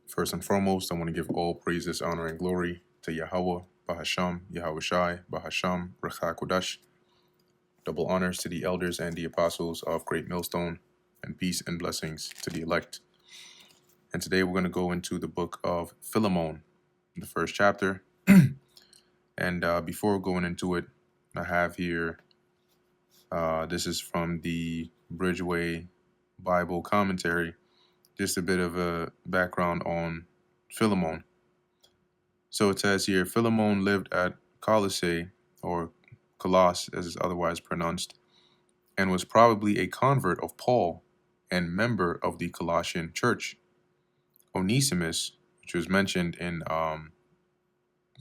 First and foremost, I want to give all praises, honor, and glory to Yahweh, Bahasham, Yahweh Shai, Bahasham, Recha Kodash. Double honors to the elders and the apostles of Great Millstone, and peace and blessings to the elect. And today we're going to go into the book of Philemon, the first chapter. And before going into it, I have here, this is from the Bridgeway Bible commentary, just a bit of a background on Philemon. So it says here, Philemon lived at Colossae, or Colossus as it's otherwise pronounced, and was probably a convert of Paul and member of the Colossian church. Onesimus, which was mentioned in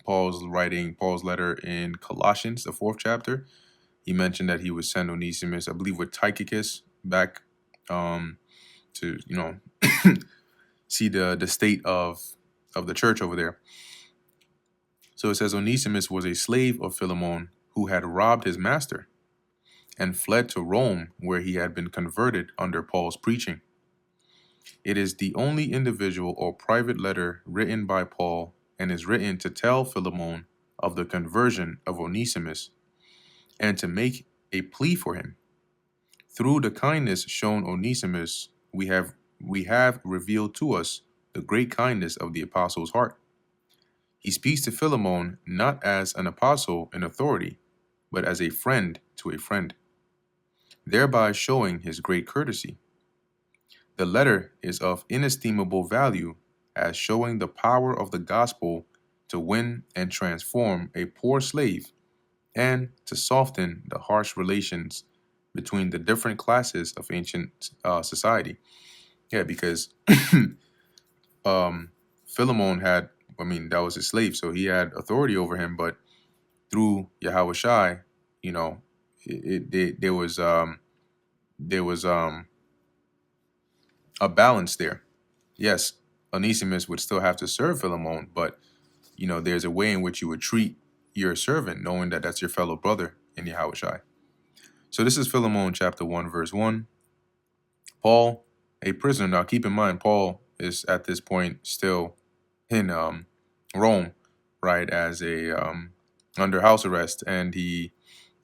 Paul's letter in Colossians, the 4th chapter, he mentioned that he would send Onesimus, I believe, with Tychicus back to, see the state of the church over there. So it says Onesimus was a slave of Philemon who had robbed his master and fled to Rome, where he had been converted under Paul's preaching. It is the only individual or private letter written by Paul and is written to tell Philemon of the conversion of Onesimus and to make a plea for him. Through the kindness shown Onesimus, we have revealed to us the great kindness of the apostle's heart. He speaks to Philemon not as an apostle in authority, but as a friend to a friend, thereby showing his great courtesy. The letter is of inestimable value as showing the power of the gospel to win and transform a poor slave and to soften the harsh relations between the different classes of ancient society. Yeah, because Philemon had, that was his slave, so he had authority over him, but through Yahweh Shai, there was a balance there. Yes, Onesimus would still have to serve Philemon, but there's a way in which you would treat your servant, knowing that that's your fellow brother in Yahweh Shai. So this is Philemon chapter 1, verse 1. Paul, a prisoner. Now keep in mind, Paul is at this point still in Rome, right, as a under house arrest, and he,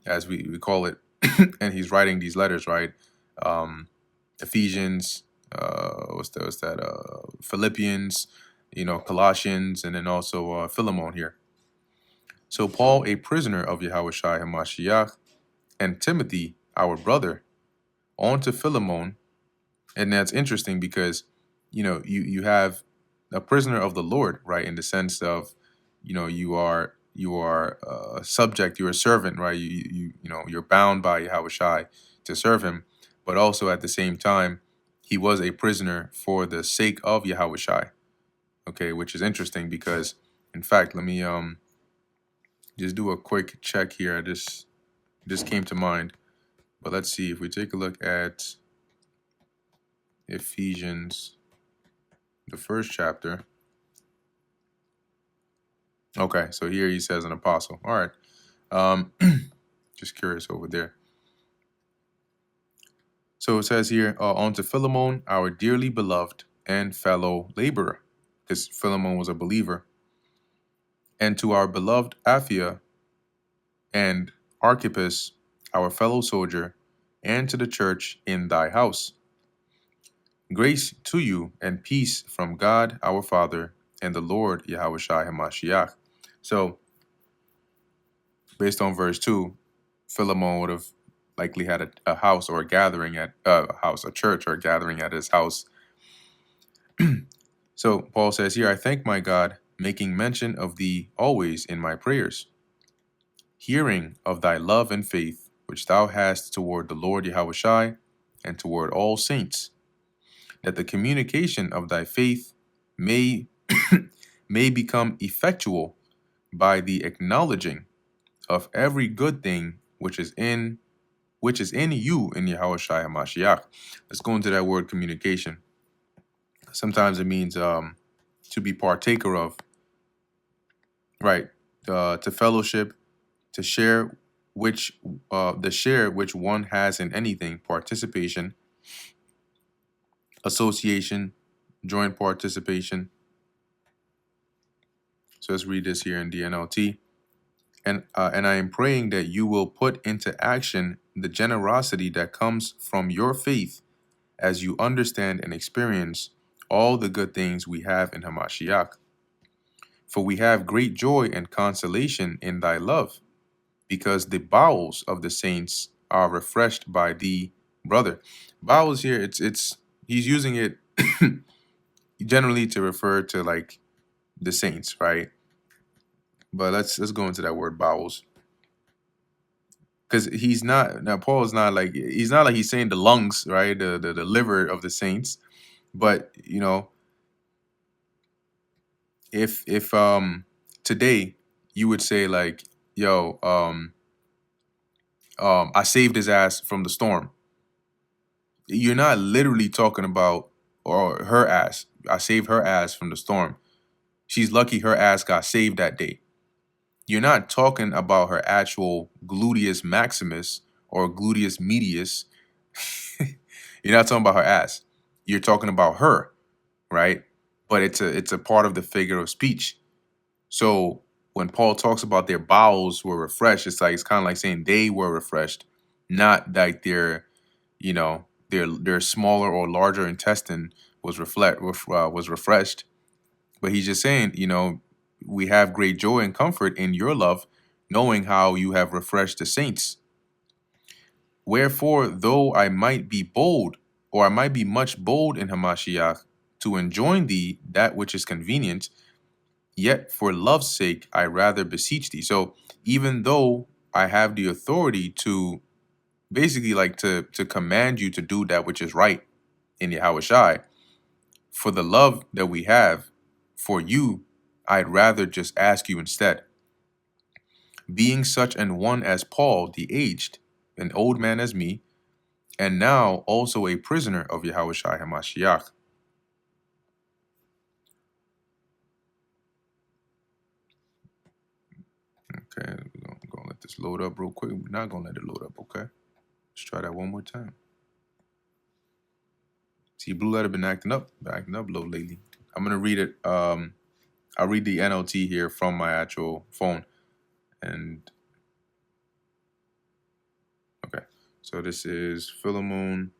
as we call it, and he's writing these letters, right? Ephesians, what's that? Philippians, Colossians, and then also Philemon here. So Paul, a prisoner of Yahweh Shai HaMashiach, and Timothy, our brother, on to Philemon. And that's interesting because, you have a prisoner of the Lord, right? In the sense of, you are subject, you're a servant, right? You're bound by Yahweh Shai to serve him, but also at the same time, he was a prisoner for the sake of Yahweh Shai. Okay, which is interesting because, in fact, let me just do a quick check here. This came to mind, but let's see if we take a look at Ephesians, the 1st chapter. Okay, so here he says an apostle. All right. Just curious over there. So it says here, on to Philemon, our dearly beloved and fellow laborer, because Philemon was a believer, and to our beloved Aphia and Archippus, our fellow soldier, and to the church in thy house. Grace to you and peace from God our Father and the Lord Yahweh Shai HaMashiach. So, based on verse 2, Philemon would have likely had a house or a gathering at a church or a gathering at his house. So Paul says here, I thank my God, making mention of thee always in my prayers, hearing of thy love and faith, which thou hast toward the Lord Yahweh Shai and toward all saints, that the communication of thy faith may become effectual by the acknowledging of every good thing which is in you in Yahweh Shai HaMashiach. Let's go into that word communication. Sometimes it means to be partaker of, right? To fellowship, to share which one has in anything, participation, association, joint participation, So let's read this here in the NLT. And I am praying that you will put into action the generosity that comes from your faith as you understand and experience all the good things we have in Hamashiach. For we have great joy and consolation in thy love, because the bowels of the saints are refreshed by thee, brother. Bowels here, it's he's using it generally to refer to like the saints, right? But let's go into that word bowels. Because he's not now Paul is not like he's saying the lungs, right? The liver of the saints. But if today you would say like, yo, I saved his ass from the storm. You're not literally talking about or her ass. I saved her ass from the storm. She's lucky her ass got saved that day. You're not talking about her actual gluteus maximus or gluteus medius. You're not talking about her ass. You're talking about her, right? But it's a part of the figure of speech. So when Paul talks about their bowels were refreshed, it's kind of like saying they were refreshed, not like their smaller or larger intestine was refreshed. But he's just saying, we have great joy and comfort in your love, knowing how you have refreshed the saints. Wherefore, though I might be bold, or I might be much bold in Hamashiach, to enjoin thee that which is convenient, yet for love's sake I rather beseech thee. So even though I have the authority to basically like to command you to do that which is right in Yahushai, for the love that we have for you, I'd rather just ask you instead. Being such an one as Paul, the aged, an old man as me, and now also a prisoner of Yahushai HaMashiach. Okay, I'm gonna let this load up real quick. We're not gonna let it load up, okay? Let's try that one more time. See, Blue Letter been acting up low lately. I'm gonna read it. I'll read the NLT here from my actual phone. And okay, so this is Philemon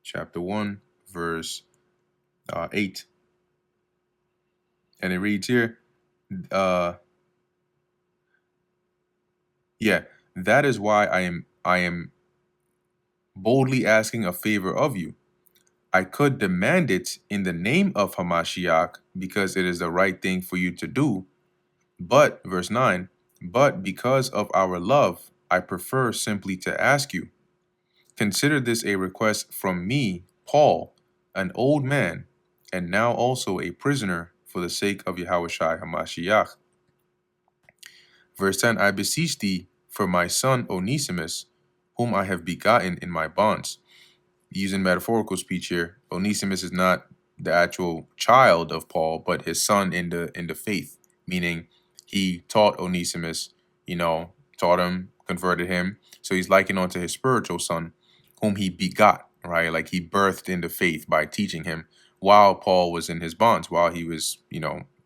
Chapter 1, verse 8. And it reads here, yeah, that is why I am boldly asking a favor of you. I could demand it in the name of Hamashiach because it is the right thing for you to do. But, verse 9, but because of our love, I prefer simply to ask you. Consider this a request from me, Paul, an old man, and now also a prisoner for the sake of Yahushai HaMashiach. Verse 10, I beseech thee for my son Onesimus, whom I have begotten in my bonds. Using metaphorical speech here, Onesimus is not the actual child of Paul, but his son in the faith, meaning he taught Onesimus, taught him, converted him. So he's likened onto his spiritual son, whom he begot, right? Like he birthed into faith by teaching him while Paul was in his bonds, while he was,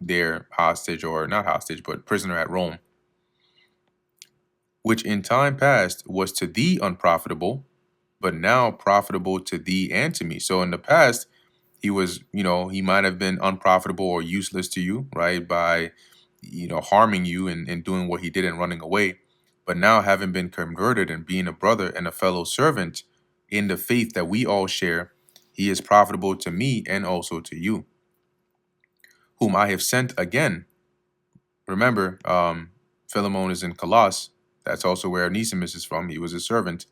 there hostage, or not hostage, but prisoner at Rome, which in time past was to thee unprofitable, but now profitable to thee and to me. So in the past, he was, he might have been unprofitable or useless to you, right? By, harming you and doing what he did and running away. But now, having been converted and being a brother and a fellow servant in the faith that we all share, he is profitable to me and also to you, whom I have sent again. Remember, Philemon is in Colossus. That's also where Onesimus is from. He was a servant,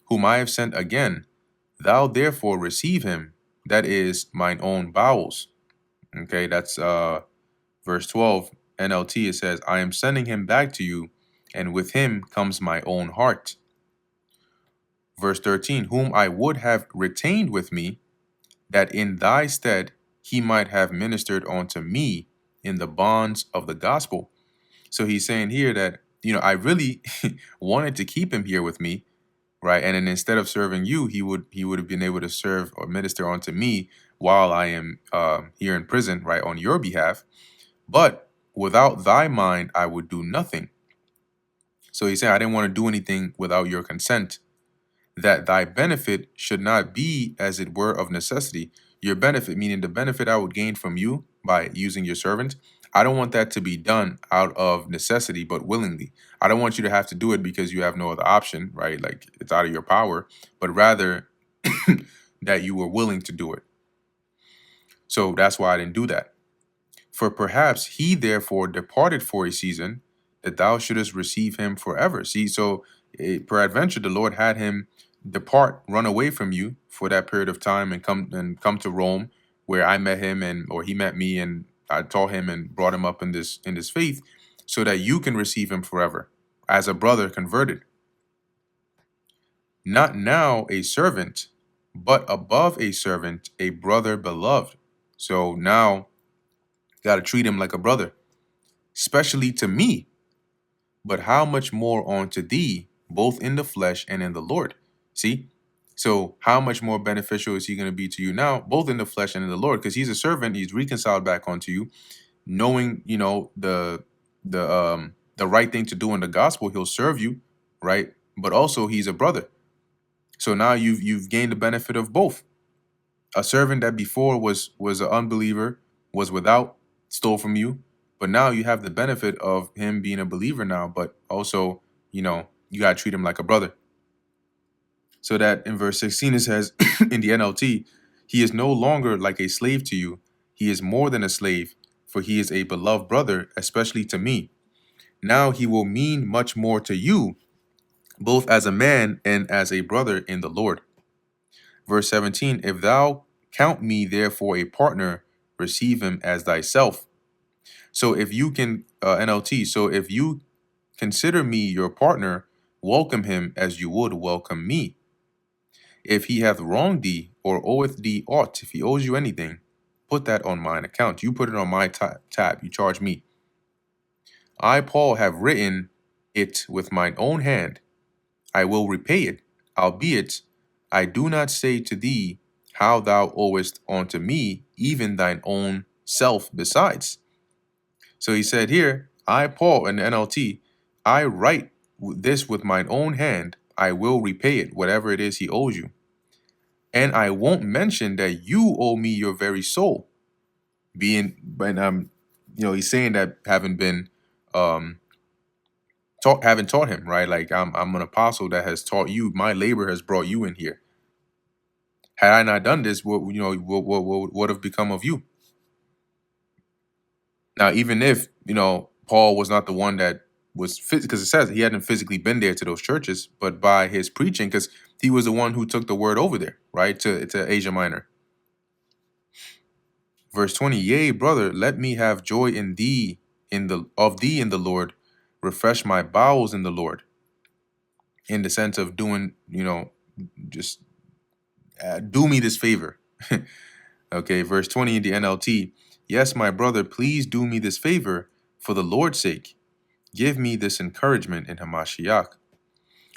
whom I have sent again. Thou therefore receive him, that is mine own bowels. Okay, that's verse 12. NLT, it says, I am sending him back to you, and with him comes my own heart. Verse 13, whom I would have retained with me, that in thy stead he might have ministered unto me in the bonds of the gospel. So he's saying here that, I really wanted to keep him here with me, right? And then instead of serving you, he would have been able to serve or minister unto me while I am here in prison, right, on your behalf. But without thy mind, I would do nothing. So he's saying, I didn't want to do anything without your consent, that thy benefit should not be as it were of necessity. Your benefit, meaning the benefit I would gain from you by using your servant, I don't want that to be done out of necessity, but willingly. I don't want you to have to do it because you have no other option, right? Like it's out of your power, but rather that you were willing to do it. So that's why I didn't do that. For perhaps he therefore departed for a season, that thou shouldest receive him forever. See, so peradventure the Lord had him depart, run away from you for that period of time, and come to Rome, where I met him, or he met me, and I taught him and brought him up in this faith, so that you can receive him forever as a brother converted, not now a servant, but above a servant, a brother beloved. So now got to treat him like a brother, especially to me, but how much more unto thee, both in the flesh and in the Lord? See? So how much more beneficial is he going to be to you now, both in the flesh and in the Lord? Because he's a servant, he's reconciled back onto you, knowing, the right thing to do in the gospel, he'll serve you, right? But also he's a brother. So now you've gained the benefit of both. A servant that before was an unbeliever, was without, stole from you, but now you have the benefit of him being a believer now, but also, you got to treat him like a brother. So that in verse 16 it says in the NLT, he is no longer like a slave to you. He is more than a slave, for he is a beloved brother, especially to me. Now he will mean much more to you, both as a man and as a brother in the Lord. Verse 17, if thou count me therefore a partner, receive him as thyself. So if you can, NLT, so if you consider me your partner, welcome him as you would welcome me. If he hath wronged thee, or oweth thee aught, if he owes you anything, put that on mine account. You put it on my tab. You charge me. I, Paul, have written it with mine own hand. I will repay it, albeit I do not say to thee how thou owest unto me, even thine own self besides. So he said here, I, Paul, in the NLT, I write this with mine own hand. I will repay it, whatever it is he owes you. And I won't mention that you owe me your very soul. He's saying that having been haven't taught him, right? Like I'm an apostle that has taught you. My labor has brought you in here. Had I not done this, what would have become of you? Now, even if Paul was not the one that was, because it says he hadn't physically been there to those churches, but by his preaching, because he was the one who took the word over there, right, to Asia Minor. Verse 20, yea, brother, let me have joy in thee, of thee in the Lord, refresh my bowels in the Lord. In the sense of doing, just do me this favor. Okay, verse 20 in the NLT. Yes, my brother, please do me this favor for the Lord's sake. Give me this encouragement in Hamashiach.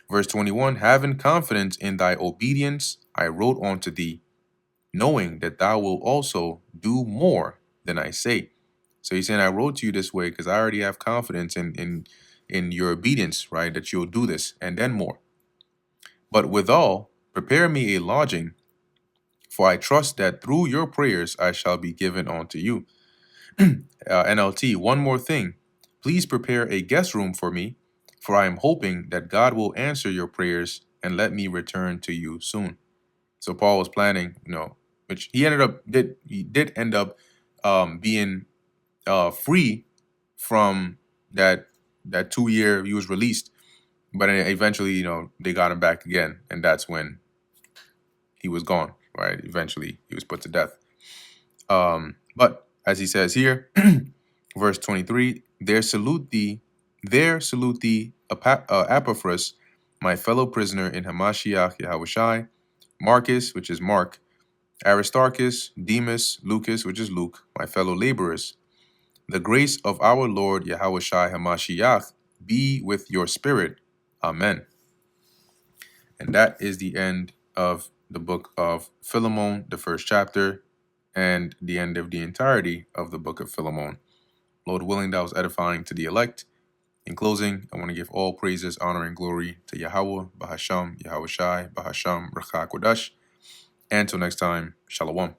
Verse 21, having confidence in thy obedience, I wrote unto thee, knowing that thou wilt also do more than I say. So he's saying, I wrote to you this way because I already have confidence in your obedience, right? That you'll do this and then more. But withal, prepare me a lodging, for I trust that through your prayers I shall be given unto you. NLT, one more thing. Please prepare a guest room for me, for I am hoping that God will answer your prayers and let me return to you soon. So Paul was planning, which he did end up being free from that 2 year he was released, but eventually, they got him back again, and that's when he was gone, right? Eventually, he was put to death. But as he says here, verse 23, there salute thee, Epaphras, my fellow prisoner in Hamashiach Yahushai, Marcus, which is Mark, Aristarchus, Demas, Lucas, which is Luke, my fellow laborers. The grace of our Lord Yahushai Hamashiach be with your spirit. Amen. And that is the end of the book of Philemon, the first chapter, and the end of the entirety of the book of Philemon. Lord willing, that was edifying to the elect. In closing, I want to give all praises, honor, and glory to Yahweh, Bahasham, Yahweh Shai, Bahasham, Rachak Kodash. And until next time, Shalom.